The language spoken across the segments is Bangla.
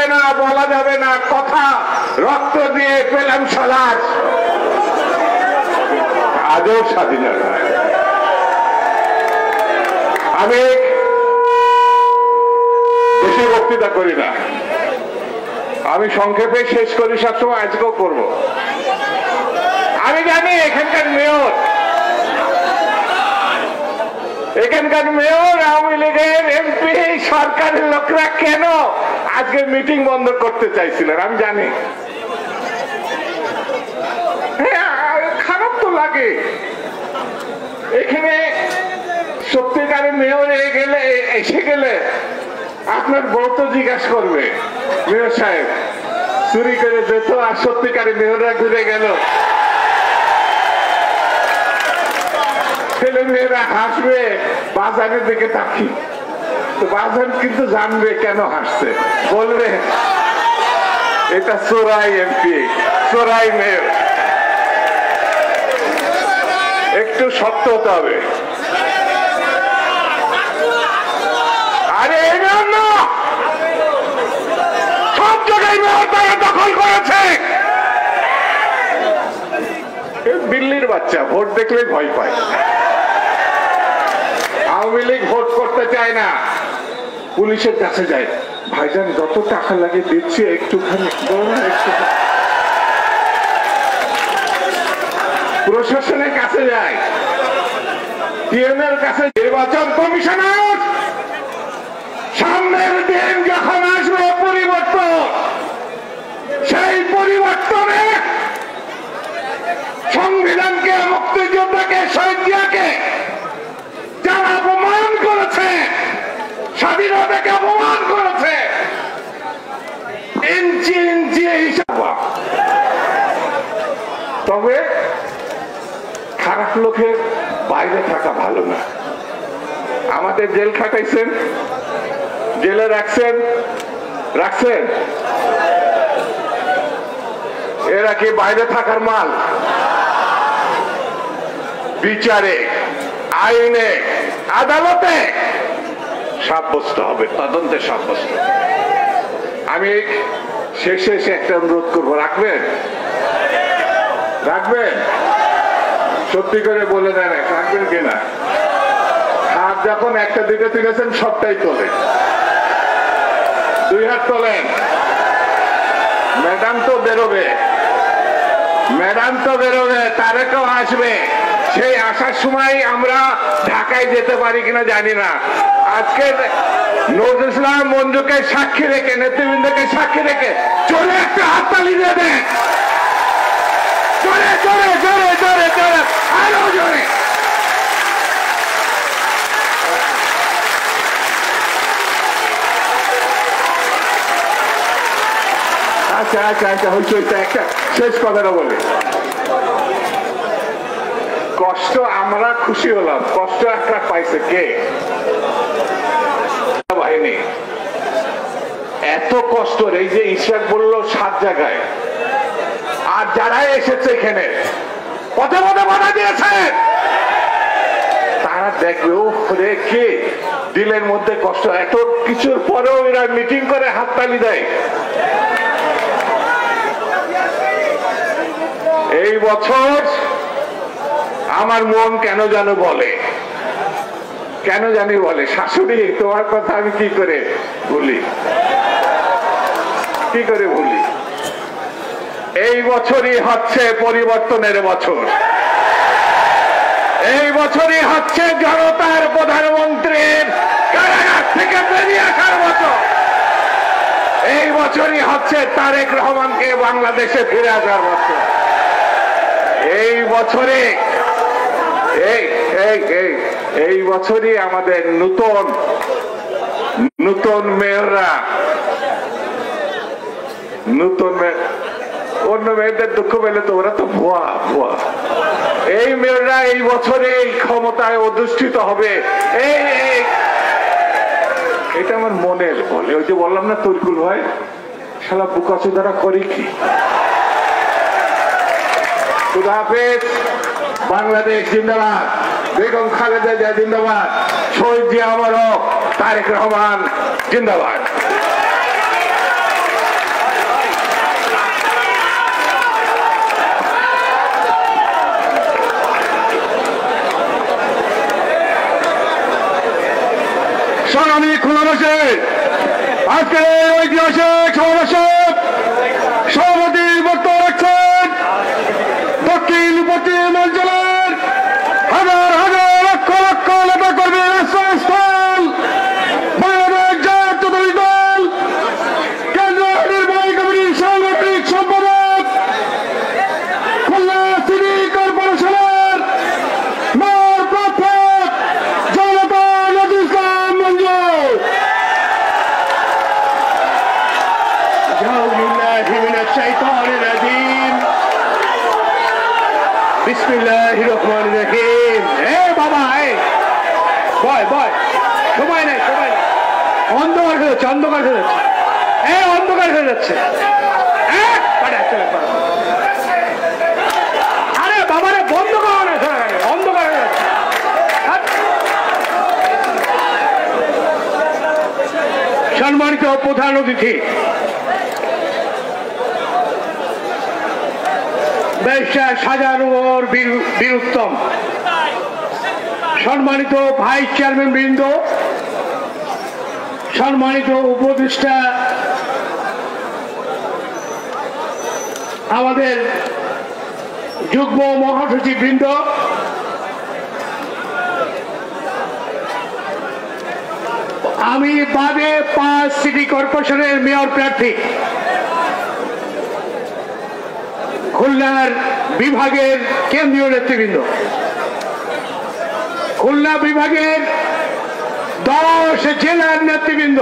যাবে না, বলা যাবে না কথা, রক্ত দিয়ে পেলাম সালাস, আজও স্বাধীনতা। আমি বেশি বক্তৃতা করি না, আমি সংক্ষেপে শেষ করি, সবসময় আজকেও করব। আমি জানি এখানকার মেয়র আওয়ামী লীগের এমপি সরকারের লোকরা কেন আজকে মিটিং বন্ধ করতে চাইছিলেন, আমি জানি। খারাপ তো লাগে, এখানে সত্যিকারের মেয়র এসে গেলে আপনার বউ তো জিজ্ঞাসা করবে, মেয়র সাহেব চুরি করে যেত, আর সত্যিকারের মেয়ররা ঘুরে গেল, ছেলে মেয়েরা হাসবে, বাজারের দিকে তাকি, তো বাজার কিন্তু জানবে কেন হাসছে, বলবে এটা চোরাই এমপি, চোরাই মেয়র। একটু শক্ত হতে হবে। আরে এই জন্য সব জায়গায় মেয়র তারা দখল করেছে। দিল্লির বাচ্চা ভোট দেখলে ভয় পায়। আওয়ামী লীগ ভোট করতে চায় না, পুলিশের কাছে যায়, ভাইজান যত টাকা লাগে দিচ্ছে একটুখানি, প্রশাসনের কাছে যায়, ডিএমের কাছে। নির্বাচন কমিশনার সামনের দিন যখন আসবে পরিবর্তন, সেই পরিবর্তনে সংবিধানকে, মুক্তিযোদ্ধাকে, শহীদকে যারা অপমান করেছে, স্বাধীনতাকে অপমান করেছে, ইঞ্চি ইঞ্চি হিসাব। তবে খারাপ লোকের বাইরে থাকা ভালো না। আমাদের জেল খাটাইছেন, জেলে রাখছেন, এরা কি বাইরে থাকার মাল? বিচারে, আইনে, আদালতে সাব্যস্ত হবে, তদন্তে সাব্যস্ত। আমি শেষে একটা অনুরোধ করবো, রাখবেন সত্যি করে বলে দেন, রাখবেন কিনা? হাত যখন একটা দিকে তুলেছেন সবটাই তোলে, 2 হাত তোলেন। ম্যাডাম তো বেরোবে, তারেকও আসবে। সেই আসার সময় আমরা ঢাকায় যেতে পারি কিনা জানি না। আজকে নজরুল ইসলাম মঞ্জুকে সাক্ষী রেখে, নেতৃবৃন্দকে সাক্ষী রেখে চলে একটা হাততালি দিয়ে দেন, জোরে জোরে জোরে জোরে জোরে, আরো জোরে। আচ্ছা হচ্ছে একটা শেষ কথাটা বলি। কষ্ট আমরা খুশি হলাম, কষ্ট একটা পাইছে কে? বাহিনী। এত কষ্ট, এই যে ইশরাক বললো 7 জায়গায়, আর যারা এসেছে এখানে পথে পথে বাধা দিয়েছে, তারা দেখবে ও কে দিলের মধ্যে কষ্ট। এত কিছুর পরেও এরা মিটিং করে হাততালি দেয়। এই বছর আমার মন কেন জানি বলে শাশুড়ি তোমার কথা আমি কি করে ভুলি। এই বছরই হচ্ছে পরিবর্তনের বছর, এই বছরই হচ্ছে জনতার প্রধানমন্ত্রীর কারাগার থেকে বেরিয়ে আসার বছর, এই বছরই হচ্ছে তারেক রহমানকে বাংলাদেশে ফিরে আসার বছর। এই বছরই আমাদের নতুন মেয়ররা, অন্য মেয়েদের দুঃখ পেলে তো ওরা তো ভুয়া। এই মেয়ররা এই বছরে এই ক্ষমতায় অধিষ্ঠিত হবে। এটা আমার মনের বলে। ওই যে বললাম না তরিকুল ভাই শালা বুকাচোদারা করে কি। খুদা হাফেজ। বাংলাদেশ জিন্দাবাদ, বেগম খালেদা জিয়া জিন্দাবাদ, শহীদ জিয়া অমর হোক, তারেক রহমান জিন্দাবাদ। খুলনাবাসী আজকের এই ঐতিহাসিক সমাবেশে সভাপতির বক্তব্য রাখছেন দক্ষিণ পশ্চিম অঞ্চলের হাজার হাজার লক্ষ লক্ষ নেতা কর্মীর আশ্রয়স্থল বাংলাদেশ জাতীয়তাবাদী দল কেন্দ্রীয় নির্বাহী কমিটির সাংগঠনিক সম্পাদক খুলনা সিটি কর্পোরেশনের মেয়র প্রার্থী জনতা নজরুল ইসলাম মঞ্জু। বিসমিল্লাহির রহমানির রহিম। বাবা বয় বয়, সময় নেই সময় নেই, অন্ধকার হয়ে যাচ্ছে অন্ধকার হয়ে যাচ্ছে অন্ধকার হয়ে যাচ্ছে। আরে বাবারে বন্ধ করো না, অন্ধকার হয়ে যাচ্ছে। সম্মানিত প্রধান অতিথি, ব্যারিস্টার শাহজাহানুর বীরুত্তম, সম্মানিত ভাইস চেয়ারম্যান বৃন্দ, সম্মানিত উপদেষ্টা, আমাদের যুগ্ম মহাসচিব বৃন্দ, আমি বাদে 5 সিটি কর্পোরেশনের মেয়র প্রার্থী, খুলনার বিভাগের কেন্দ্রীয় নেতৃবৃন্দ, খুলনা বিভাগের 10 জেলার নেতৃবৃন্দ,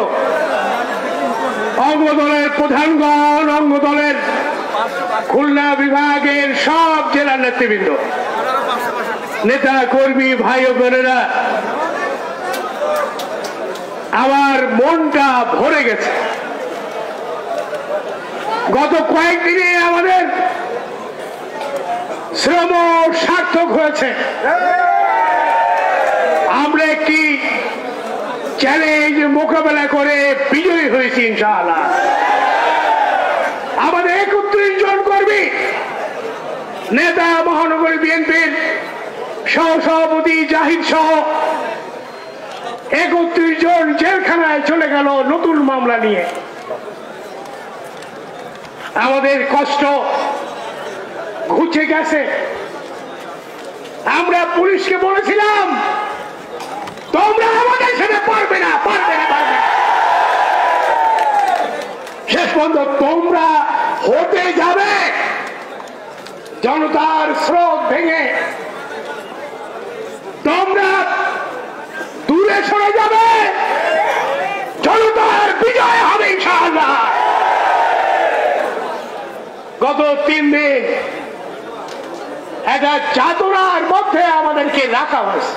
অঙ্গদলের প্রধানগণ, অঙ্গদলের খুলনা বিভাগের সব জেলার নেতৃবৃন্দ, নেতা কর্মী ভাই ও বোনেরা, আমার মনটা ভরে গেছে। গত কয়েকদিনে আমাদের শ্রম সার্থক হয়েছে। আমরা একটি চ্যালেঞ্জ মোকাবেলা করে বিজয়ী হয়েছি ইনশাআল্লাহ। আমাদের 31 জন কর্মী, নেতা মহানগরী বিএনপির সহসভাপতি জাহিদ সহ 31 জন জেলখানায় চলে গেল নতুন মামলা নিয়ে। আমাদের কষ্ট ঘুচে গেছে। আমরা পুলিশকে বলেছিলাম তোমরা আমাদের সাথে পারবে না, পারবে না, পারবে না। শেষ পর্যন্ত তোমরা হতে যাবে জনতার স্রোত ভেঙে, তোমরা দূরে সরে যাবে, জনতার বিজয় হবে ইনশাআল্লাহ। গত 3 দিন একটা যাতনার মধ্যে আমাদেরকে রাখা হয়েছে।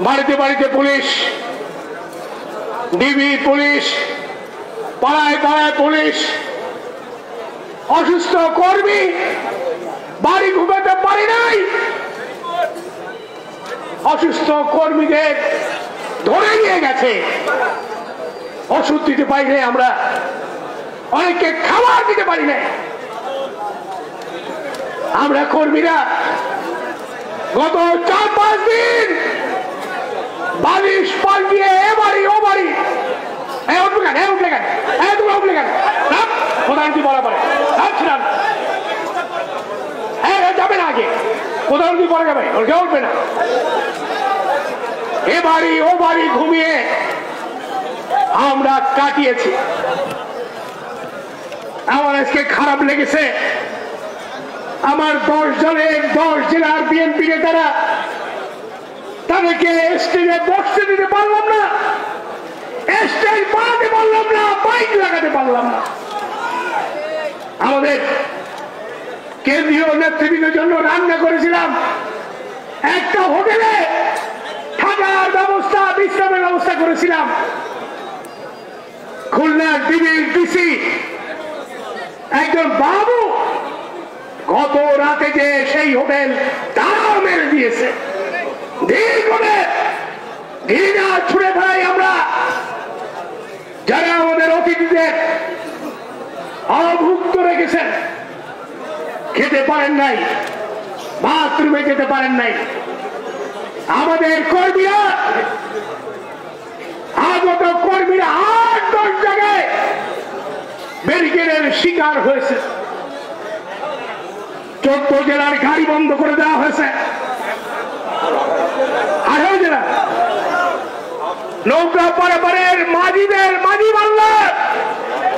বাড়িতে বাড়িতে পুলিশ, ডিবি পুলিশ, পাড়ায় পাড়ায় পুলিশ, অসুস্থ কর্মী বাড়ি ঘুমাতে পারি নাই, অসুস্থ কর্মীদের ধরে নিয়ে গেছে। ওষুধ দিতে পারি নাই, আমরা অনেককে খাবার দিতে পারি নাই। আমরা কর্মীরা গত 4-5 দিন বালিশ পাল্টিয়ে এ বাড়ি ও বাড়ি, উঠবে কেন, উঠলে কেন, তোমরা উঠলে কেন, প্রধানমন্ত্রী বলা পরে ছিলাম, যাবে না, আগে প্রধানমন্ত্রী বলা যাবে, ওর কেউ উঠবে না। এ বাড়ি ও বাড়ি ঘুমিয়ে আমরা কাটিয়েছি। আমার আজকে খারাপ লেগেছে, আমার 10 জনের 10 জেলার বিএনপি নেতারা, তাদেরকে স্টেজে বসতে দিতে পারলাম না, স্টেজ বানাতে পারলাম না, বাইক লাগাতে পারলাম না। আমাদের কেন্দ্রীয় নেতৃবৃন্দের জন্য রান্না করেছিলাম, একটা হোটেলে থাকার ব্যবস্থা, বিশ্রামের ব্যবস্থা করেছিলাম। খুলনার ডিসি একজন বাবু গত রাতে যে সেই হোটেল তারাও মেরে দিয়েছে। ঘৃণা ছুড়ে ফেলাই আমরা, যারা আমাদের অতিথিদের অভুক্ত রেখেছেন, খেতে পারেন নাই, বাথরুমে যেতে পারেন নাই। আমাদের কর্মীরা ব্যারিকেডের শিকার হয়েছে। 14 জেলার গাড়ি বন্ধ করে দেওয়া হয়েছে। 18 জেলা নৌকা পারাপারের মাঝিদের মাঝি মাল্লার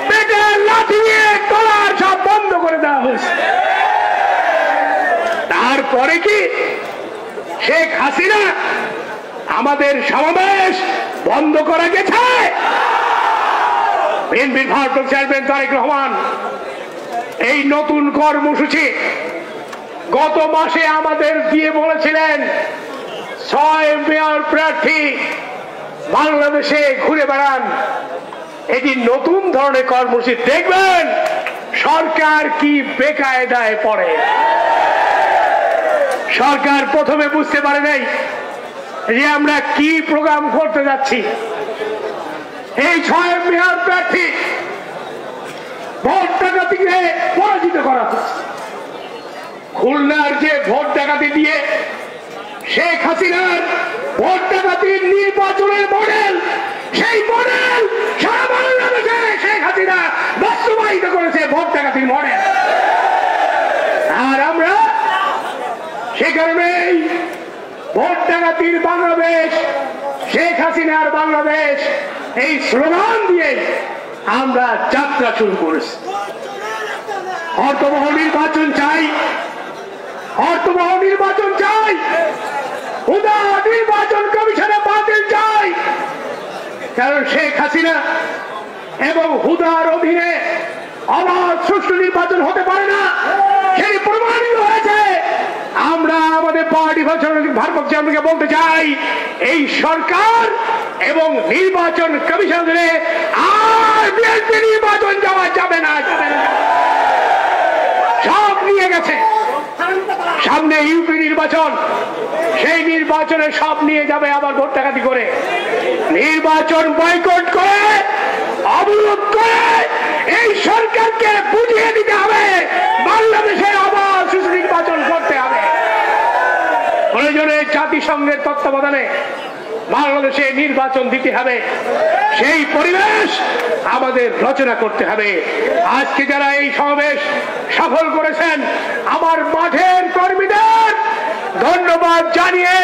পেটের লাঠি নিয়ে ট্রলার সব বন্ধ করে দেওয়া হয়েছে। তারপরে কি শেখ হাসিনা আমাদের সমাবেশ বন্ধ করা গেছে? বিএনপির ভারপ্রাপ্ত চেয়ারম্যান তারেক রহমান এই নতুন কর্মসূচি গত মাসে আমাদের দিয়ে বলেছিলেন 6 মেয়র প্রার্থী বাংলাদেশে ঘুরে বেড়ান। এটি নতুন ধরনের কর্মসূচি। দেখবেন সরকার কি বেকায়দায় পড়ে। সরকার প্রথমে বুঝতে পারে নাই যে আমরা কি প্রোগ্রাম করতে যাচ্ছি। এই 6 মেয়র প্রার্থী ভোট ডাকাতিকে পরাজিত করা হচ্ছে। খুলনার যে ভোট ডাকাতি দিয়ে শেখ হাসিনার ভোট ডাকাতির নির্বাচনের মডেল, সেই মডেল সারা বাংলাদেশে শেখ হাসিনা বাস্তবায়িত করেছে ভোট ডাকাতির মডেল। আর আমরা সে কারণেই ভোট ডাকাতির বাংলাদেশ, শেখ হাসিনার বাংলাদেশ এই স্লোগান দিয়ে আমরা যাত্রা শুরু করেছি। অর্থবহ নির্বাচন চাই, অর্থবহ নির্বাচন চাই, হুদা নির্বাচন কমিশনে বাতিল চাই। কারণ শেখ হাসিনা এবং হুদার অধীনে অবাধ সুষ্ঠু নির্বাচন হতে পারে না, সেটি প্রমাণিত হয়েছে। আমরা আমাদের পার্টি ভারপ্রাপ্ত চেয়ারম্যানকে বলতে চাই, এই সরকার এবং নির্বাচন কমিশনে আর বিএনপি নির্বাচন যাওয়া যাবে না, যাবে না। সব নিয়ে গেছে। সামনে ইউপি নির্বাচন, সেই নির্বাচনে সব নিয়ে যাবে আবার ভোট ডাকাতি করে, নির্বাচন বয়কট করে, অবরোধ করে এই সরকারকে বুঝিয়ে দিতে হবে বাংলাদেশে আবার সুষ্ঠু নির্বাচন করতে হবে। প্রয়োজনে জাতিসংঘের তত্ত্বাবধানে বাংলাদেশে নির্বাচন দিতে হবে, সেই পরিবেশ আমাদের রচনা করতে হবে। আজকে যারা এই সমাবেশ সফল করেছেন আমার মাঠের কর্মীদের ধন্যবাদ জানিয়ে,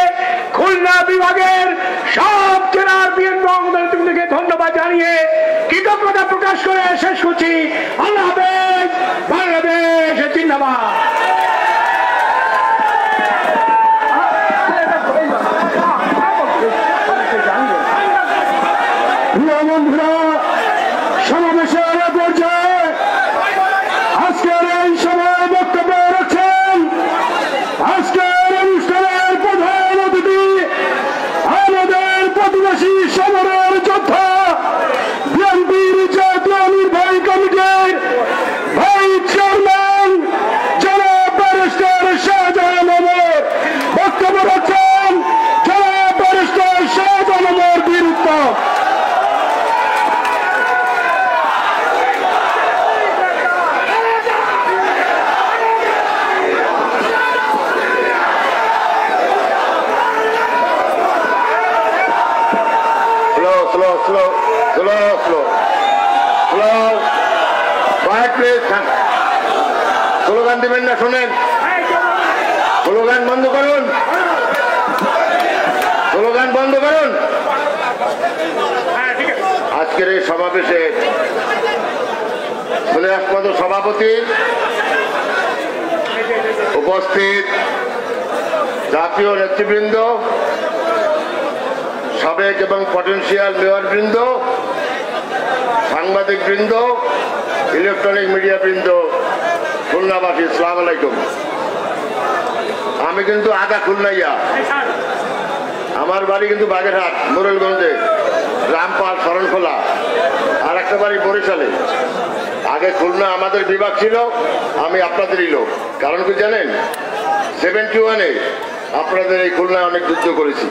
খুলনা বিভাগের সব জেলার বিএনপিকে ধন্যবাদ জানিয়ে কৃতজ্ঞতা প্রকাশ করে শেষ করছি। আল্লাহ হাফেজ। বাংলাদেশ জিন্দাবাদ। বন্ধুরা, সমাবেশের পর্যায়ে আজকের এই সময় বক্তব্য রাখছেন আজকের অনুষ্ঠানের প্রধান অতিথি, আমাদের প্রতিবেশী সমরের যোদ্ধা, বিএনপির জাতীয় নির্বাহী কমিটির ভাইস চেয়ারম্যান জনাব ব্যারিস্টার শাহজাহান ওমর। বক্তব্য রাখছেন জনাব ব্যারিস্টার শাহজাহান ওমর বীর উত্তম। স্লোগান দিবেন না, শোনেন, স্লোগান বন্ধ করুন, স্লোগান বন্ধ করুন। আজকের এই সমাবেশে একমাত্র সভাপতি, উপস্থিত জাতীয় নেতৃবৃন্দ, সাবেক এবং পটেনশিয়াল মেয়র বৃন্দ, সাংবাদিক বৃন্দ, ইলেকট্রনিক মিডিয়া বৃন্দ, খুলনাবাসী, আসসালামু আলাইকুম। আমি কিন্তু আধা খুলনাইয়া, আমার বাড়ি কিন্তু বাগেরহাট মোরেলগঞ্জে, রামপাল শরণখোলা, আর একটা বাড়ি বরিশালে। আগে খুলনা আমাদের বিভাগ ছিল, আমি আপনাদেরই লোক। কারণ কি জানেন, 71-এ আপনাদের এই খুলনায় অনেক যুদ্ধ করেছি।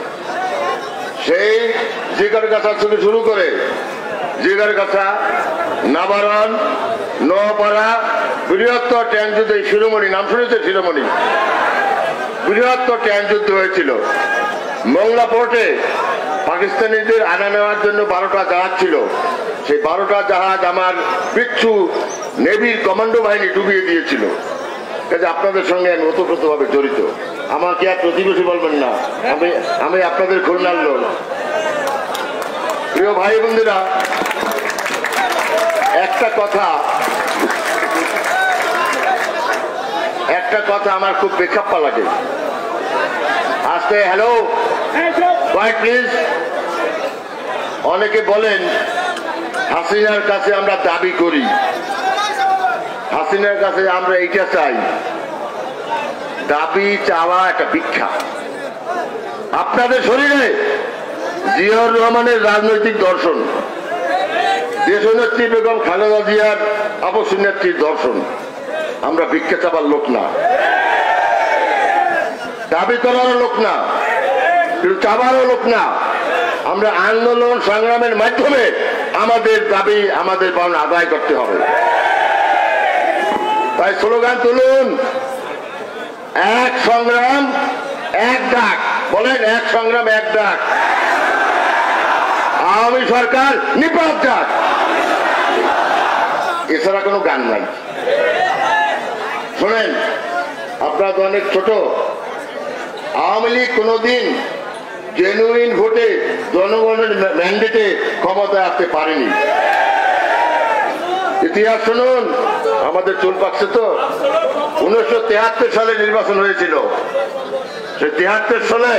সেই জিগারগাছা থেকে শুরু করে জিগারগাছা, নাবারণ, নোয়াপাড়া, বৃহত্তর ট্যাঙ্ক যুদ্ধ, এই শিরোমণি নাম শুনেছে, শিরোমণি বৃহত্তর ট্যাঙ্ক যুদ্ধ হয়েছিল। মংলা পোর্টে পাকিস্তানিদের আনা নেওয়ার জন্য 12টা জাহাজ ছিল, সেই 12টা জাহাজ আমার পিচ্ছু নেভির কমান্ডো বাহিনী ডুবিয়ে দিয়েছিল। কাজে আপনাদের সঙ্গে আমি ওতপ্রোতভাবে জড়িত। আমাকে আর প্রতিবেশী বলবেন না, আমি আপনাদের খুলনার লোক। প্রিয় ভাই বোনেরা, একটা কথা আমার খুব বেখাপ্পা লাগে। আজকে হ্যালো হোয়াইট প্লিজ। অনেকে বলেন হাসিনার কাছে আমরা দাবি করি, হাসিনার কাছে আমরা এইটা চাই। দাবি চাওয়া একটা ভিক্ষা। আপনাদের শরীরে জিয়াউর রহমানের রাজনৈতিক দর্শন, দেশনেত্রী বেগম খালেদা জিয়ার আবশ্যক নেত্রীর দর্শন। আমরা ভিক্ষা চাবার লোক না, দাবি করারও লোক না, কিন্তু চাবারও লোক না। আমরা আন্দোলন সংগ্রামের মাধ্যমে আমাদের দাবি, আমাদের পাওনা আদায় করতে হবে। তাই স্লোগান তুলুন, এক সংগ্রাম এক ডাক। বলেন, এক সংগ্রাম এক ডাক। আওয়ামী সরকার নিপাত ডাক। এছাড়া কোনো গান নাই। শোনেন, আপনারা তো অনেক ছোট। আওয়ামী লীগ কোনোদিন জেনুইন ভোটে জনগণের ম্যান্ডেটে ক্ষমতায় আসতে পারেনি। ইতিহাস শুনুন, আমাদের চুল পাকছে তো। 1973 সালে নির্বাচন হয়েছিল। সেই 73 সালে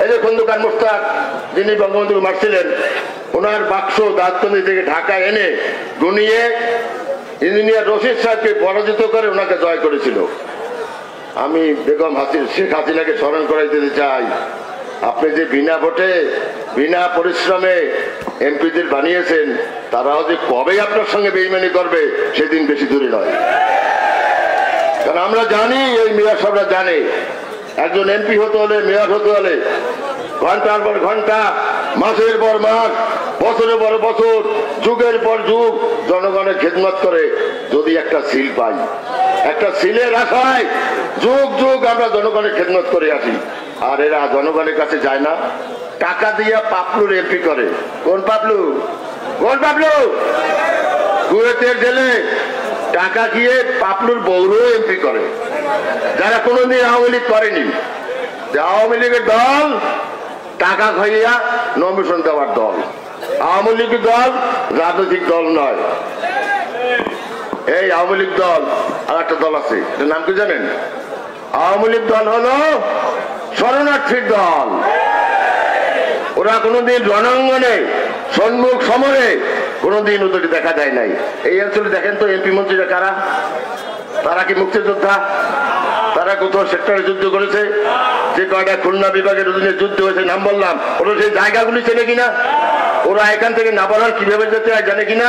এই যে খন্দকার মোশতাক, যিনি বঙ্গবন্ধুকে মারছিলেন, ওনার বাক্স দাঁতনি থেকে ঢাকায় এনে গুনিয়ে ইঞ্জিনিয়ার রশিদ সাহেবকে পরাজিত করে ওনাকে জয় করেছিল। আমি বেগম শেখ হাসিনাকে স্মরণ করাই দিতে চাই, আপনি যে বিনা ভোটে বিনা পরিশ্রমে এমপিদের বানিয়েছেন, তারাও যে কবে আপনার সঙ্গে বেইমানি করবে সেদিন বেশি দূরে নয়। কারণ আমরা জানি, এই মেয়র সাহেবরা জানে, একজন এমপি হতে হলে, মেয়র হতে হলে ঘন্টার পর ঘন্টা, মাসের পর মাস, বছরের পর বছর, যুগের পর যুগ জনগণের খেদমত করে যদি একটা সিল পাই, একটা সিলের আশায় যুগ যুগ আমরা জনগণের খেদমত করে আসি। আর এরা জনগণের কাছে যায় না, টাকা দিয়ে পাপলুর এমপি করে। কোন পাপলু? কোন পাপলু? কুয়েতের জেলে টাকা দিয়ে পাপলুর বউরও এমপি করে, যারা কোনোদিন আওয়ামী লীগ করেনি। আওয়ামী লীগের দল টাকা খাইয়া নমিশন দেওয়ার দল। আওয়ামী লীগের দল রাজনৈতিক দল নয়। এই আওয়ামী লীগ দল আর একটা দল আছে, নাম কি জানেন? আওয়ামী লীগ দল হলো শরণার্থীর দল। ওরা কোনোদিন রণাঙ্গনে সম্মুখ সমরে কোনোদিন ওদেরকে দেখা যায় নাই। এই অঞ্চলে দেখেন তো এমপি মন্ত্রীরা কারা? তারা কি মুক্তিযোদ্ধা? তারা কোথাও সেক্টরে যুদ্ধ করেছে? যে কয়টা খুলনা বিভাগের অধীনে যুদ্ধ হয়েছে নাম বললাম, ওরা সেই জায়গাগুলি চেনে কিনা? ওরা এখান থেকে নাবালন কিভাবে যেতে হয় জানে কিনা?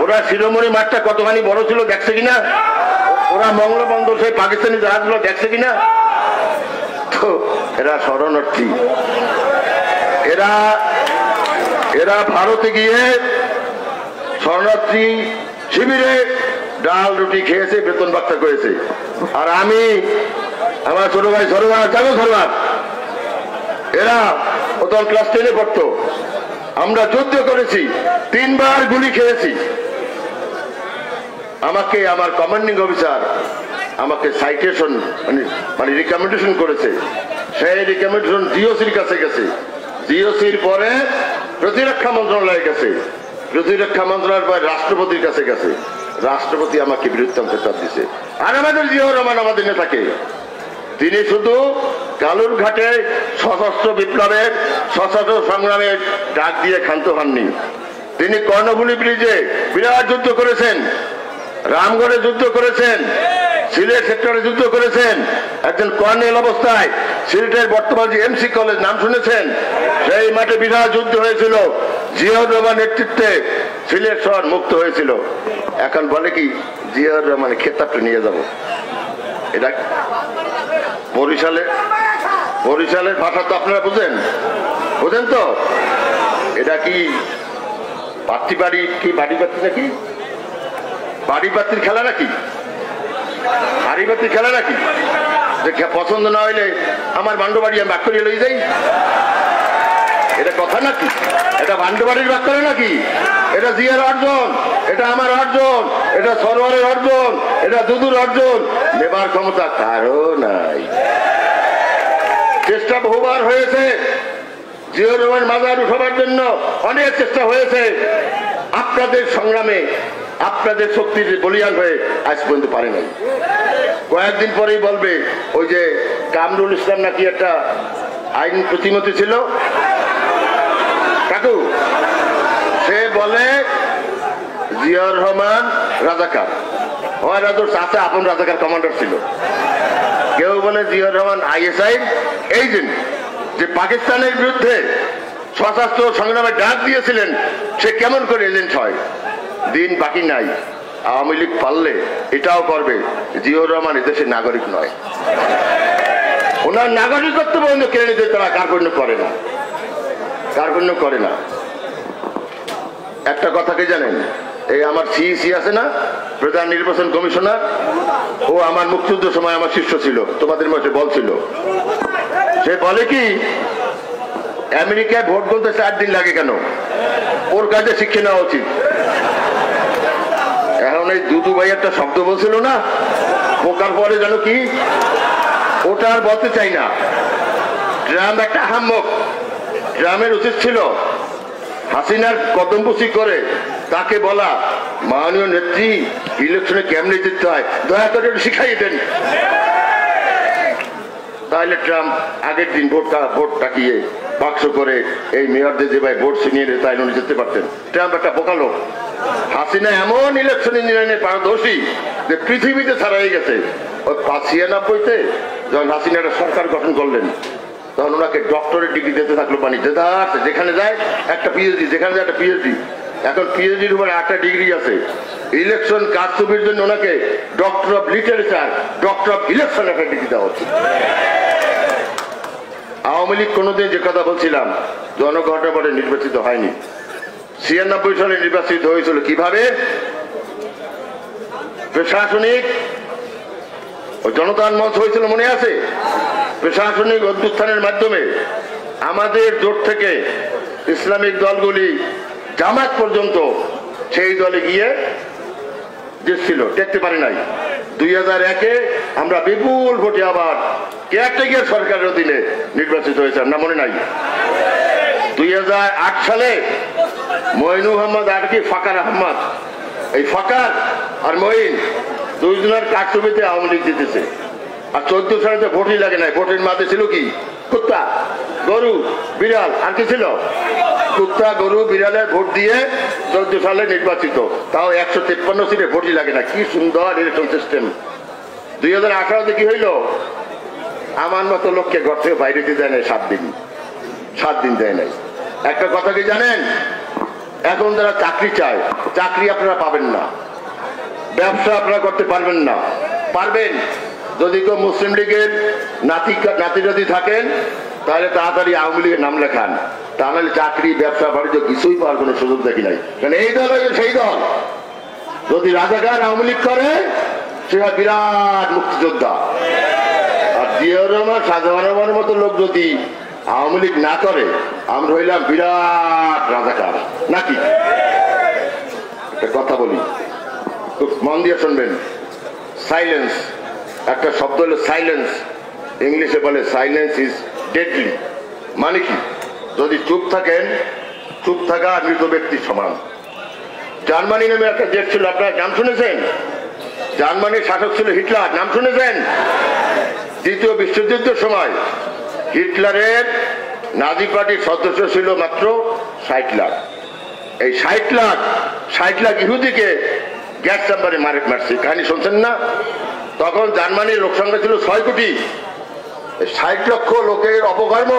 ওরা শিরোমণি মাঠটা কতখানি বড় ছিল দেখছে কিনা? ওরা মঙ্গলবন্দর সেই পাকিস্তানি জাহাজগুলো দেখছে কিনা? তো এরা শরণার্থী। এরা ভারতে গিয়ে শরণার্থী শিবিরে ডাল রুটি খেয়েছে, বেতন বাক্তা করেছে। আর আমি, আমার ছোট ভাই সরোয়ার, জানো সরোয়ার, এরা ও তখন ক্লাস 10-এ পড়তো। আমরা যুদ্ধ করেছি, 3 বার গুলি খেয়েছি। আমাকে আমার কমান্ডিং অফিসার আমাকে সাইটেশন মানে রিকমেন্ডেশন করেছে। সেই রিকমেন্ডেশন জিওসির কাছে গেছে, জিওসির পরে প্রতিরক্ষা মন্ত্রণালয়ের কাছে, প্রতিরক্ষা মন্ত্রণালয়ের পরে রাষ্ট্রপতির কাছে গেছে। রাষ্ট্রপতি আমাকে বিরুদ্ধে খেতাব দিছে। আর আমাদের জিয়াউর রহমান আমাদের নেতাকে, তিনি শুধু কালুরঘাটে সশস্ত্র বিপ্লবের, সশস্ত্র সংগ্রামের ডাক দিয়ে ক্ষান্ত হননি। তিনি কর্ণফুলী ব্রিজে বিরাট যুদ্ধ করেছেন, রামগড়ে যুদ্ধ করেছেন, সিলেট সেক্টরে যুদ্ধ করেছেন। একজন কর্নেল অবস্থায় সিলেটের বর্তমান যে এমসি কলেজ নাম শুনেছেন, সেই মাঠে বিরাট যুদ্ধ হয়েছিল। জিয়াউর রহমান নেতৃত্বে সিলেট শহর মুক্ত হয়েছিল। এখন বলে কি জিয়াউর রহমানের খেতাবটা নিয়ে যাব। এটা বরিশালের ভাষা তো আপনারা বুঝেন তো? এটা কি বাড়ি কি বাড়ি বাড়তি নাকি? বাড়ি বাড়তির খেলা নাকি? হাড়ি বাড়তির খেলা নাকি? যে পছন্দ না হইলে আমার বান্ড বাড়ি আমি বাক করিয়ে লই যাই। এটা কথা নাকি? এটা ভান্ডবাড়ির ব্যাপারে নাকি? এটা জিয়ার অর্জন, এটা আমার অর্জন, এটা সরোয়ারের অর্জন, এটা দুদুর অর্জন। নেবার ক্ষমতা কারো নাই। চেষ্টা বহুবার হয়েছে জিয়াউর রহমান মাজার উঠাবার জন্য, অনেক চেষ্টা হয়েছে। আপনাদের সংগ্রামে, আপনাদের শক্তির বলিয়ান হয়ে আজ পর্যন্ত পারে নাই। কয়েকদিন পরেই বলবে ওই যে কামরুল ইসলাম নাকি একটা আইন প্রতিমন্ত্রী ছিল কাকু, সে বলে জিয়াউর রহমান রাজাকার, হয় রাজুর চাচা আপন রাজাকার কমান্ডার ছিল। কেউ বলে জিয়াউর রহমান ISI এজেন্ট, যে পাকিস্তানের বিরুদ্ধে সশস্ত্র সংগ্রামে ডাক দিয়েছিলেন, সে কেমন করে এজেন্ট হয়? দিন বাকি নাই, আওয়ামী লীগ পারলে এটাও করবে জিয়াউর রহমান এদেশের নাগরিক নয়। ওনার নাগরিকত্ব পর্যন্ত কেড়ে নিতে তারা কার্পণ্য করে না, কার্পণ্য করে না। একটা কথা কি জানেন, এই আমার সিইসি আছে না, প্রধান নির্বাচন কমিশনার, ও আমার মুক্তিযুদ্ধের সময় আমার শিষ্য ছিল, তোমাদের মধ্যে বলছিল। সে বলে কি, আমেরিকায় ভোট বলতে 4 দিন লাগে কেন? ওর কাছে শিক্ষা নেওয়া উচিত। এখন এই দুদু ভাই একটা শব্দ বলছিল না, পোকার পরে যেন কি, ওটা আর বলতে চাই না। ট্রাম্প একটা আহাম্মক। ট্রাম্পের উচিত ছিল হাসিনার কদমবুসি করে তাকে বলা, মাননীয় নেত্রী ইলেকশনে কেমনে জিততে হয় দয়া করে একটু শিখাই দেন। তাহলে ট্রাম্প আগের দিন ভোট টাকিয়ে বাক্স করে এই মেয়রদের যে ভাই ভোট ছিনিয়ে তাইলে উনি যেতে পারতেন। ট্রাম্প একটা বোকা লোক। হাসিনা এমন ইলেকশন ইঞ্জিনিয়ারিং পারদর্শী যে পৃথিবীতে ছাড়াই গেছে। ওই 96-তে যখন হাসিনা একটা সরকার গঠন করলেন, তখন ওনাকে ডক্টরেট ডিগ্রি দিতে থাকলো। যেখানে যায় একটা পিএইচডি, যেখানে যায় একটা পিএইচডি। এখন পিএইচডির উপরে 8টা ডিগ্রি আছে। ইলেকশন কারচুপির জন্য ওনাকে doctor of literature, doctor of election একটা ডিগ্রি দেওয়া হচ্ছে। আওয়ামী লীগ কোনোদিন যে কথা বলছিলাম, জনগণের পরে নির্বাচিত হয়নি। 96 সালে নির্বাচিত হয়েছিল কিভাবে? প্রশাসনিক জনতার মঞ্চ হয়েছিল, মনে আছে? প্রশাসনিক অভ্যুত্থানের মাধ্যমে আমাদের জোট থেকে ইসলামিক দলগুলি জামাত পর্যন্ত সেই দলে গিয়ে জিতছিল, টেকতে পারে নাই। 2001-এ আমরা বিপুল ভোটে আবার কেয়ারটেকার সরকারের অধীনে নির্বাচিত হয়েছে, না মনে নাই? 2008 সালে মঈনুল আহমদ আর কি ফাকার আহমদ, এই ফাকার আর মঈন দুইজনের কারচুপিতে আওয়ামী লীগ জিতেছে। আর 14 সালে তো ভোটই লাগে নাই। ভোটের মাঝে ছিল কি? কুত্তা, গরু, বিড়াল, আর কি ছিল? কুত্তা, গরু, বিড়ালের ভোট দিয়ে 14 সালে নির্বাচিত, তাও 153 সিটে ভোটই লাগে না। কি সুন্দর ইলেকশন সিস্টেম। 2018-তে কি হইল? আমার মতো লোককে ঘর থেকে বাইরে দিতে দেয় নাই 7 দিন দেয় নাই। একটা কথা কি জানেন, এখন যারা চাকরি চায়, চাকরি আপনারা পাবেন না, ব্যবসা আপনারা করতে পারবেন না। পারবেন যদি কেউ মুসলিম লীগের নাতি যদি থাকেন, তাহলে তাড়াতাড়ি আওয়ামী লীগের নাম লেখান। তাহলে চাকরি, ব্যবসা, বাণিজ্য কিছুই পাওয়ার কোনো সুযোগ দেখি নাই। কারণ এই দল সেই দল, যদি রাজাকার আওয়ামী লীগ করে সে বিরাট মুক্তিযোদ্ধা। আর জিয়াউর রহমান, শাহজাহান রহমানের মতো লোক যদি আওয়ামী লীগ না করে, আমরা হইলাম বিরাট রাজাকার নাকি? একটা কথা বলি, খুব মন দিয়ে শুনবেন। সাইলেন্স, একটা শব্দ হলো সাইলেন্স, ইংলিশে বলে সাইলেন্স ইজ ডেডলি। মানে কি? যদি চুপ থাকেন, চুপ থাকা মৃত ব্যক্তির সমান। জার্মানি নামে একটা দেশ ছিল, আপনার নাম শুনেছেন? জার্মানির শাসক ছিল হিটলার, নাম শুনেছেন? দ্বিতীয় বিশ্বযুদ্ধের সময় হিটলারের নাজি পার্টির সদস্য ছিল মাত্র 60 লাখ। এই 60 লাখ ইহুদিকে গ্যাস চেম্বারে মারছে, কাহিনী শুনছেন না? তখন জার্মানির লোক সংখ্যা ছিল 6 কোটি। 60 লক্ষ লোকের অপকর্ম